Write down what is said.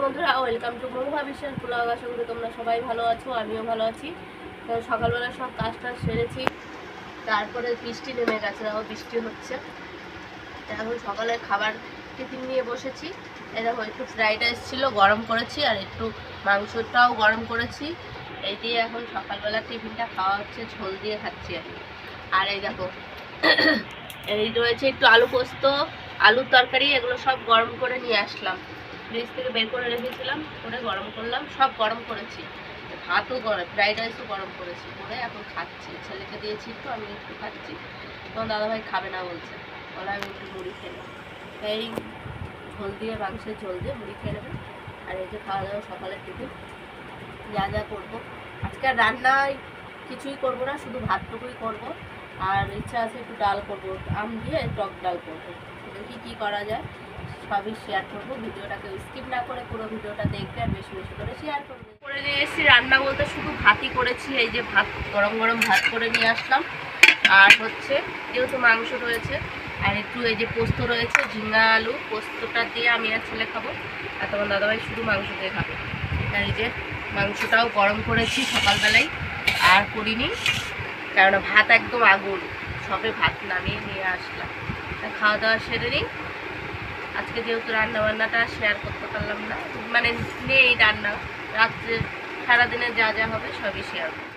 বন্ধুরা, welcome to মহুয়া বিশ্বাস blog. আশা করি তোমরা সবাই ভালো আছো, আমিও ভালো আছি। তো সকালবেলা সব কাজটা সেরেছি, তারপরে বৃষ্টি নেমে গেছে, দেখো বৃষ্টি হচ্ছে। এখন সকালের খাবার টিফিন নিয়ে বসেছি। এই দেখো একটু ফ্রাইড রাইস ছিল, গরম করেছি, আর একটু মাংসটাও গরম করেছি। এই দিয়ে এখন সকালবেলা টিফিনটা খাওয়া হচ্ছে, ঝোল দিয়ে খাচ্ছি আমি। আর এই দেখো এই রয়েছে একটু আলু পোস্ত, আলুর তরকারি, এগুলো সব গরম করে নিয়ে আসলাম। ফ্রিজ থেকে বের করে রেখেছিলাম, করে গরম করলাম, সব গরম করেছি। ভাতও গরম, ফ্রাইড রাইসও গরম করেছি, করে এখন খাচ্ছি। ছেলেকে দিয়েছি একটু, আমি একটু খাচ্ছি। তখন দাদাভাই খাবে না বলছে, বলে আমি একটু মুড়ি খেয়ে নেব। এই ঝোল দিয়ে, মাংসের ঝোল দিয়ে মুড়ি খেয়ে নেবে। আর এই যে খাওয়া দাওয়া সকালের টিফিন যা যা করবো আজকে। আর রান্নায় কিছুই করবো না, শুধু ভাতটুকুই করবো। আর ইচ্ছা আছে একটু ডাল করবো, আম দিয়ে টক ডাল করবো। দেখি কী করা যায়, সবই শেয়ার করবো। ভিডিওটাকে স্কিপ না করে পুরো ভিডিওটা দেখবে, আর বেশি বেশি করে শেয়ার করবো। করে নিয়ে এসেছি, রান্না বলতে শুধু ভাতই করেছি। এই যে ভাত, গরম গরম ভাত করে নিয়ে আসলাম। আর হচ্ছে যেহেতু মাংস রয়েছে, আর একটু এই যে পোস্ত রয়েছে, ঝিঙ্গা আলু পোস্তটা দিয়ে আমি আর ছেলে খাবো, আর তোমার দাদাভাই শুধু মাংস দিয়ে খাবে। আর এই যে মাংসটাও গরম করেছি সকালবেলায়, আর করিনি, কারণ ভাত একদম আগুন, সবে ভাত নামিয়ে নিয়ে আসলাম। খাওয়া দাওয়া সেরে নিই। আজকে যেহেতু রান্নাবান্নাটা শেয়ার করতে পারলাম না, মানে নেই রান্না, রাত্রে সারাদিনে যা যা হবে সবই শেয়ার করব।